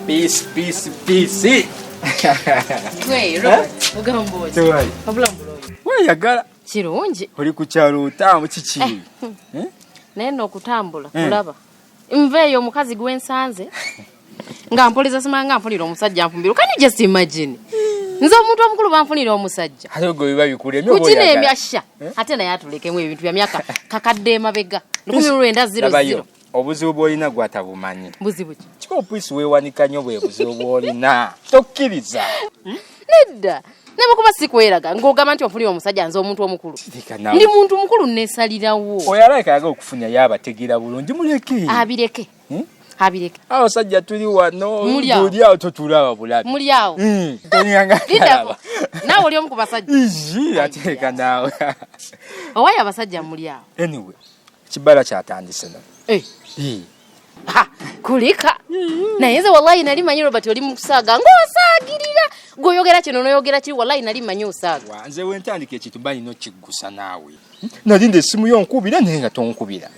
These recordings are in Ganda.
Peace, peace, peace. Wei, Robert, ugambo. Tuwai. Pabula mbulo. Weyagala. Kirungi. Oli ku kyalo utamu kiki? Neno okutambula kulaba. Nveeyo omukazi gwensanze. Nga mpoliza simanga mfunira omusajja mfumbiro. Can you just imagine? Nze omuntu omukulu banfunira omusajja. Ate go biba bikule emyo boya. Kutine emyasha. Ate naye atulekemu ebintu bya myaka kakadde emabega. 1900. Obuzibu bwolina gwatabumanyi. Buzibu ki? Kiko puisi weewanika nnyo bwe buzibu bwolina. Tokkiriza. Nedda. Nebo kuba sikweraga ng'ogamba nti onfunira omusajja nze omuntu omukulu. Ndi muntu mukulu nesalirawo. Oyalaka yaga okufunya yabategeera bulungi muleke. Abireke. Abireke. Awo sajja tuli wano. Muli awo totulaba bulabi. Muli awo. Tonyanga. Nawe oli omu ku basajja. Iji ateeka naawe. Owaye abasajja muli awo. Anyway, kibala kyatandise no. Ha, kulika. Naye nze wallahi nali manyi Robert oli mukusaaga ng'osaagirira. Goyogera kino noyogera kiri wallahi nali manyi osaaga. Nze wentandika ekintu bali no kiggusa naawe. Nali nde essimu yonkubira naye nga tonkubira.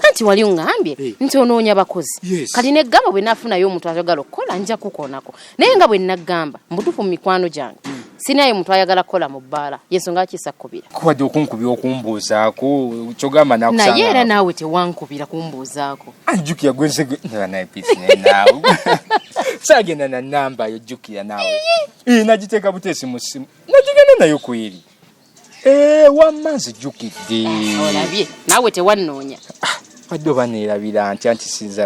Anti wali ungambye nti onoonya bakozi. Kati ne gamba bwe nafunayo omuntu ayagala okukola nja kukoonako. Naye nga bwe nagamba mbutufu mu mikwano gyange. Sinaye omuntu ayagala kukola mu bbaala. Yensonga akisa kkubira. Kuwadde okunkubira okumbuuzaako kyogamba nakusanga. Naye era naawe tewankubira kumbuuzaako. Anjukira gwenze naye pisi naye naawe. Saagenda na namba yo jjukira naawe. Nagiteeka buteesi mu ssimu. Nagigenda nayo ku eri. Wammanzi jjukidde. Olabye naawe tewannoonya. Wadde oba neerabira anti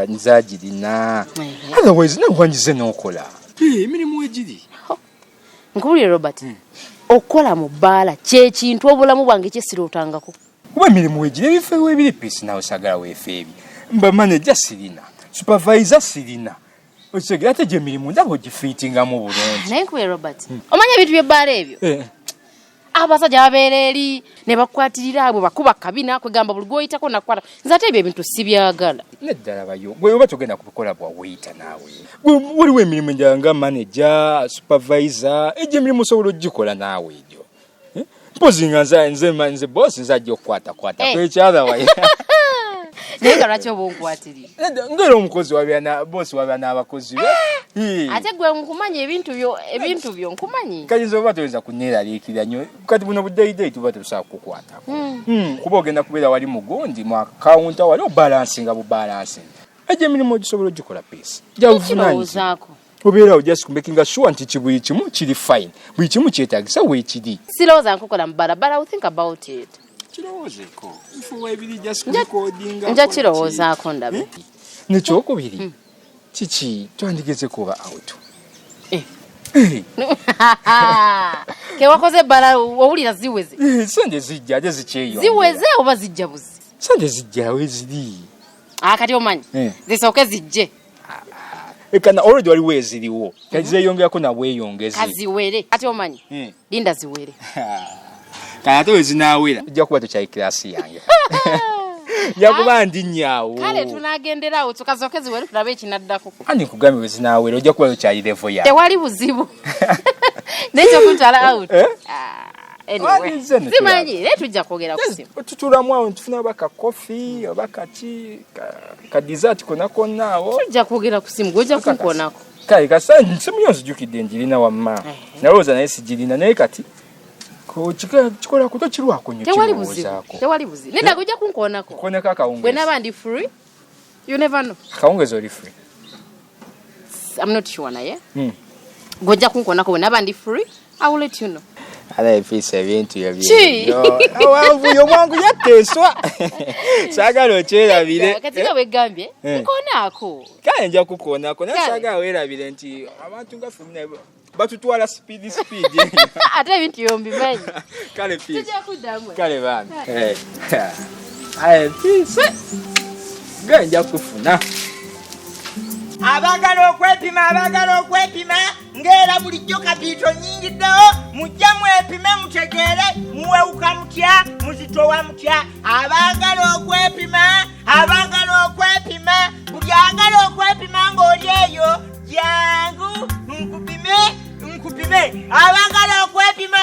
nzaagirina. Otherwise nagwanyize n'okola. Emirimu egiri. Nkubulire Robert. Okola mu bbaala kye kintu obulamu bwange kyesirootangako. Kuba emirimu egiri ebifo ebiri pisi nawe sagala weefeebi. Mba manager sirina. Supervisor sirina. Osegera ate gye mirimu ndaba ogifiitingamu bulungi. Naye nkubulire Robert. Omanya ebintu by'ebbaala ebyo? Abasajja babeera eri ne bakwatirira abwe bakuba kabina kwegamba buli gwoyitako nakwata. Nze ate ebyo ebintu sibyagala. Neddala bayo. Gwe oba togenda kubikola bwa weyita naawe. Waliwo emirimu endala nga manager, supervisor, egyo emirimu osobola ogikola naawe egyo. Mpozi nga nze boss nzajja okukwatakwata kwekyala waye. Naye nga lwaki oba onkwatirira? Ngera omukozi boss wabya n'abakozi be. Ate gwe nkumanya ebintu byo nkumanyi. Kayinza oba toyinza kuneeraliikirira nnyo. Kati buno buddeyideyi tuba tetusobola kukukwatako. Kuba ogenda kubeera wali mugundi mu akawunta wali obalansinga bubalansinga. Egyo emirimu ogisobola ogikola peace. Kirowoozaako. Obeerawo just making sure nti buli kimu kiri fine. Buli kimu kyetaagisa weekiri. Sirowooza nkukola mu bbaala, but I will think about it. Kirowoozeeko. Nfuwa ebiri just recordinga. Nja kirowoozaako ndabe. Nekyokubiri. Kiki twandigeze kuba out. Ke wakoze bala owulira ziweze. Sande zijja ate zikyeyo. Ziweze oba zijja buzi. Sande zijja weziri. Kati omanyi. Zisooke zijje. Ekana already wali weziriwo. Kazeyongerako na weyongezi. Kaziwere. Kati omanyi. Linda ziwere. Kana to ezinawera. Ejja kuba tokyali klasi yange. Yakuba ndi nyaawo. Kale tunagenderawo tukazoke ziwere tulabe ekinaddako. Ani kugambe ezinawera ojja kuba tokyali level ya. Tewali buzibu. Nekyo kutala out. Anyway. Simanyi letujja kwogera ku simu. Tutulamu awo tufuna baka coffee obaka ki ka dessert konako naawo. Tujja kwogera ku simu gojja kunkonako. Kale kasanje simu yonse jukidde njirina wamma. Nalowooza naye sigirina naye kati ko chikola kuto kirwako nnyo. Tewali buzibu. Nenda gojja kunkonako. Koneka kaungeza. Bwe naba ndi free. You never know. Kaungeza oli free. I'm not sure naye. Gojja kunkonako bwe naba ndi free. I will let you know. Ala efisa ebintu yabyo. Awanvu mwangu yatteswa. Sagala okyerabire. Kati nga wegambye nkonaako. Kale nja kukoonako naye sagala weerabire nti abantu nga ffumina batutwala speed. Ate ebintu yombimanyi. Kale peace. Tujja kuddamu. Kale bambi. Peace. Nja kufuna. Abagala okwepima ngera bulijjo kabiito nnyingi ddewo mujja mwepime mutegeere muwewuka mutya muzitowa mutya. Abagala okwepima buli agala okwepima ng'oli eyo jangu nkupime. Abagala okwepima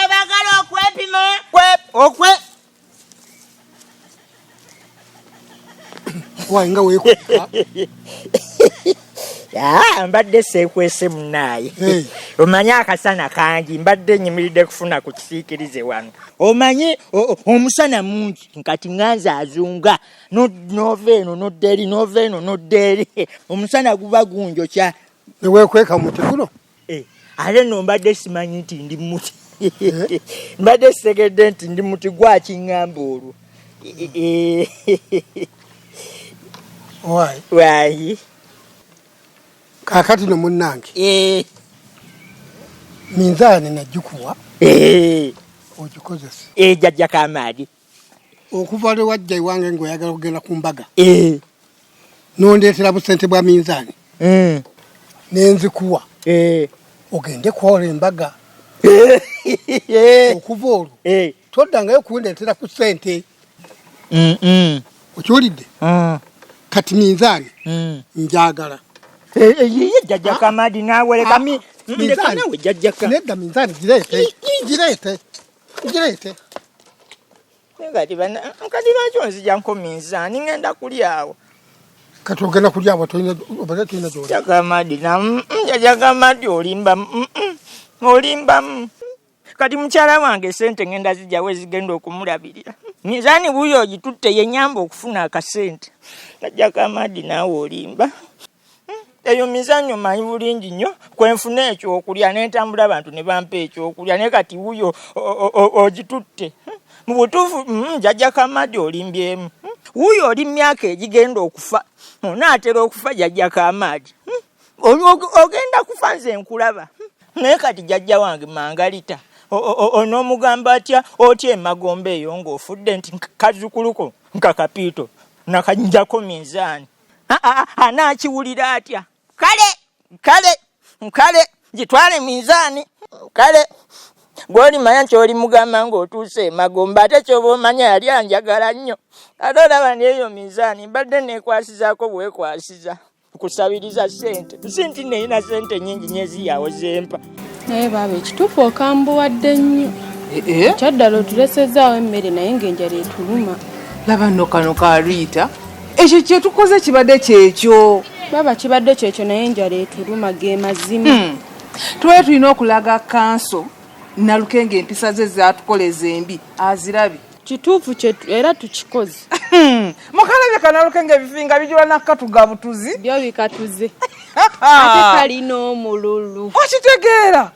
Wanga weekupa. mbadde seekwese munaaye. Omanyi akasana kangi mbadde nyimiridde kufuna ku kisiikirize wano. Omanyi omusana mungi nkati nganza azunga noveeno nodderi noveeno nodderi. Omusana guba gunjokya. Neweekweka muti guno? Ate no mbadde simanyi nti ndi muti. Mbadde segedde nti ndi muti gwakiŋŋamba olwo. Wai. Kakati no munnange. Minzaani najikuwa. Ogikozesa. Jajja Kamaadi. Okuva lwe wajja iwange ng'oyagala okugenda ku mbaga. Nondeetera busente bwa minzaani. Nenzikuwa. Ogende kwola embaga. Okuva olwo. Toddangayo kundeetera ku ssente. Okiwulidde? Kati minzaani njagala. Jajja Kamaadi naawe leka ndeka naawe jajja Kamaadi. Nedda minzaani gireete. Ngati lwaki onzija nko minzaani ngenda kulyawo. Kati ogenda kulyawo tolina gy'oli. Jajja Kamaadi Jajja Kamaadi olimba. Kati mukyala wange sente ngenda zijjawo ezigenda okumulabirira. Minzaani buyo ogitutte yenyamba okufuna akasente. Jajja Kamaadi naawe olimba. Eyo minzaani omanyi bulungi nnyo kwenfuna ekyokulya n'entambula abantu ne bampa ekyokulya naye kati wuyo ogitutte. Mu butuufu Jajja Kamaadi olimbyemu. Wuyo oli myaka egigenda okufa. Onaatera okufa Jajja Kamaadi. Ogenda kufa nze nkulaba. Naye kati jajja wange mangalita. Onoomugamba atya otya emagombe eyo ng'ofudde nti kazukuluko nka kapiito nakajjako minzaani. Anaakiwulira atya? Kale gitwale minzaani. Kale gw'olimanya nti oli mugamba ng'otuuse emagombe ate ky'oba omanya yali anjagala nnyo. Ate olaba n'eyo minzaani mbadde neekwasizaako bwekwasiza kusabiriza ssente. Sinti neyina ssente nnyingi nyeziyawo zempa. Naye baaba ekituufu okambuwadde nnyo. Kyaddala otulesezaawo emmere naye ng'enjala etuluma. Laba nno kano ka Rita. Ekyo kye tukoze kibadde kyekyo. Baba kibadde kyekyo naye enjala etuluma ge mazima. Tuwe tulina okulaga kanso Nalukenge empisa ze zaatukoleza embi azirabi. Kituufu kyetu era tukikoze. Mukalabye Nalukenge ebifinga bijula nakatugabutuzi. Byo bikatuze. Ate kalina omululu. Okitegeera.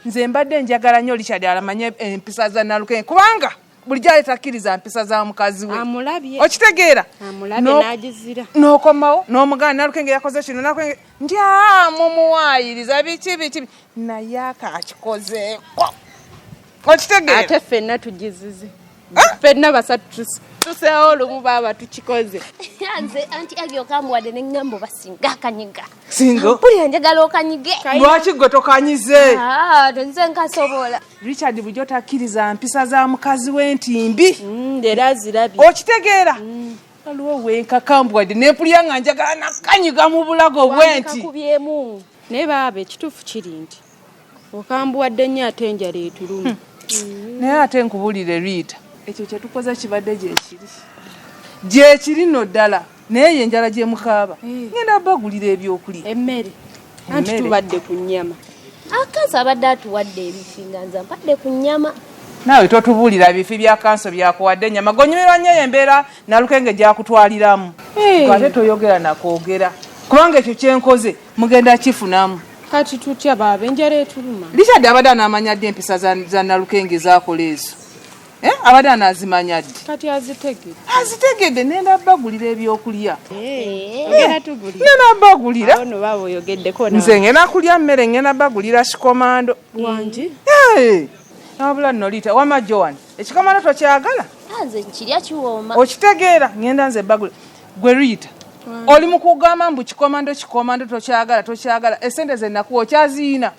Nze mbadde njagala nnyo Richard alamanye empisa za Nalukenge kubanga buli gyali takkiriza mpisa za mukazi we. Amulabye. Okitegeera. Amulabye n'agizira. N'okomawo n'omugana Nalukenge yakoze kino Nalukenge mumuwaayiriza biki naye akakikozeeko. Okitegeera. Ate ffenna tugizize. Ffenna basatu tuseewo olumu baaba tukikoze. Nze anti agyo kamwadde n'engamba basinga akanyiga. Singo? Mpulira njagala okanyige. Lwaki gwe tokanyize? Nze nkasobola. Richard bujo takkiriza mpisa za mukazi we ntimbi. Era azirabye. Okitegeera? Waliwo wenkakambwadde neempulira nga njagala nakanyiga mu bulago bwenti. Kakubyemu. Naye baaba ekituufu kiri nti okambuwadde nnyo ate enjala etuluma. Naye ate nkubulire Rita. Ekyo kye tukoze kibadde gyekiri nno ddala naye enjala gye mukaaba ngenda bagulira ebyokulya emmere anti tubadde ku nnyama. Akanso abadde atuwadde ebifinga nze mpadde ku nnyama. Naawe totubuulira bifi bya kanso byakuwadde ennyama gonyumirwa nnyo embeera Nalukenge gyakutwaliramu. Ate toyogera nakwogera kubanga ekyo kyenkoze mugenda kifunamu. Kati tutya baaba enjala etuluma. Richard abadde anaamanya ddi empisa za Nalukenge zaakola ezo. Abadde anazimanya ddi. Kati azitegedde nenda bagulira ebyokulya. Ogenda tugulira. Nenda bagulira. Ono baaba oyogeddeko nawe. Nze ngenda kulya mmere ngenda bagulira kikomando. Wangi. Nabula nno Rita wama Joan. Ekikomando tokyagala? Nze nkirya kiwooma. Okitegeera ngenda nze bagulira. Gwe Rita. Oli mu kugamba mbu kikomando tokyagala. Esente ze nakuwa okyaziina.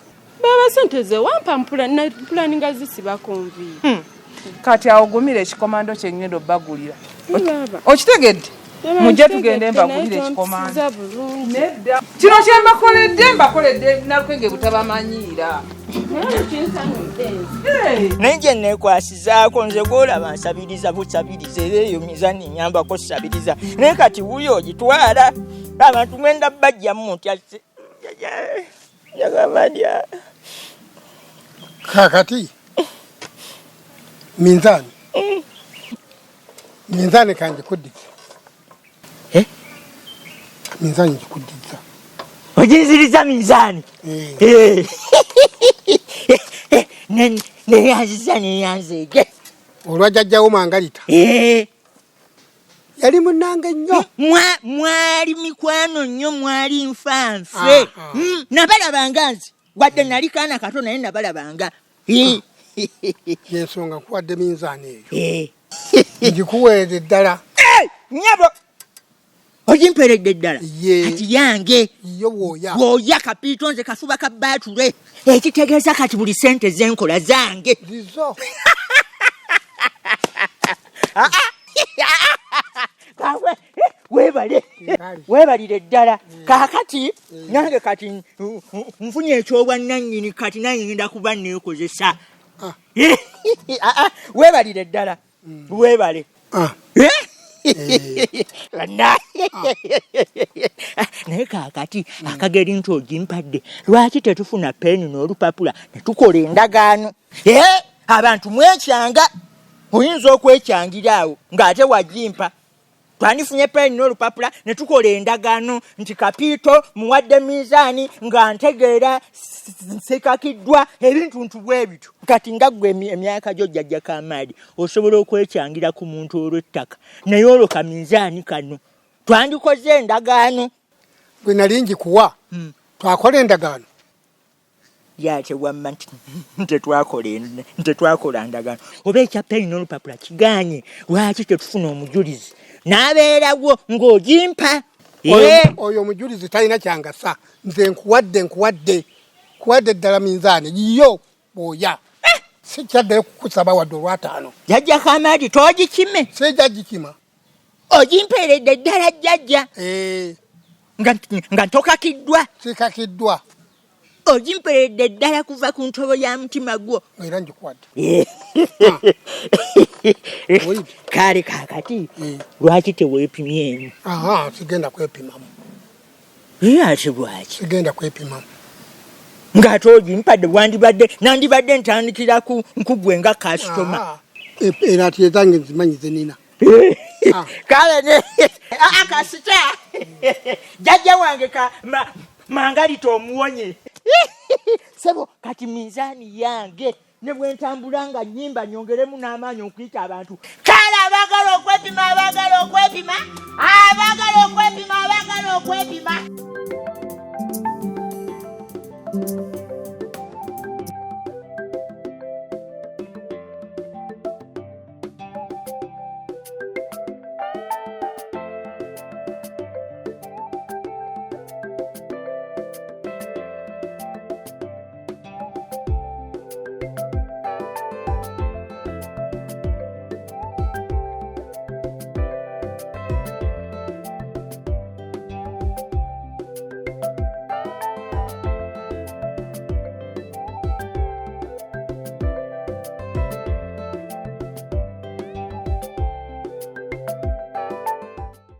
Baba sente ze wampa mpulaninga zisiba konvi. Kati awogumire ekikomando kye ngenda obbagulira. Okitegedde? Mujja tugende mbagulire ekikomando. Nedda. Kino kye mbakoledde Nalukenge butabamanyiira. Naye gye neekwasizaako nze gw'olaba nsabiriza busabiriza era eyo mizaani nyambako sabiriza. Naye kati wuyo ogitwala abantu ngenda bajjamu ntya Yagamadya. Kakati. Minzani. Minzani kanje kuddiza. Minzani kuddiza. Ojinziriza minzani. Ne yanziza ne yanzege. Olwajjajjawo mangalita. Yali munange nnyo. Mwali mikwano nnyo mwali nfanfe. Nabalabanga nzi. Wadde nali kaana kato naye nabalabanga. Yensonga nkuwadde minzani eyo. Ngikuweerera ddala. Nyabo. Ojimperedde ddala. Kati yange. Yo bwoya. Bwoya kapiito nze kafuba ka batule. Ekitegeeza kati buli sente zenkola zange. Zizo. Kawe webalire ddala kakati nange kati nfunye ekyobwannannyini kati nange ngenda kuba neekozesa webalire ddala webale naye kakati akageri nti ogimpadde lwaki tetufuna peeni n'olupapula netukola endagaano abantu mwekyanga oyinza okwekyangira awo ng'ate wagimpa twanifunye peeni n'olupapula ne tukola endagaano nti kapiito muwadde minzaani nga ntegeera nsekakiddwa ebintu bwebito kati nga ggwe emyaka gyo jjajjako amaadi osobola okwekyangira ku muntu olw'ettaka naye olwo ka minzaani kano twandikoze endagaano bwe nali ngikuwa twakola endagaano yate wamma tetwakola ndagaano oba ekya peeni n'olupapula kiganye lwaki tetufuna omujulizi n'abeerawo ng'ogimpa oyo omujulizi talina kyangasa nze nkuwadde ddala minzaani yiyo bwoya sikyaddayo kukusaba wadde olwataano jjajjako amaadi toogikime sijagikima ogimpeeredde ddala jjajja nga ntokakiddwa sikakiddwa ogimpeeredde ddala kuva ku ntobo ya mutima gwo era njikuwadde kale kakati lwaki teweepimyemu sigenda kwepimamu ate lwaki sigenda kwepimamu ng'ate ogimpadde nandibadde ntandikira nkugwe nga kasitoma era ati ezange nzimanyize nina kale kasita jjajja wange mangalita omuwonye sebo kati minzaani yange ne bwe ntambula nga nnyimba nyongeremu n'amaanyi okuyita abantu kale abagala okwepima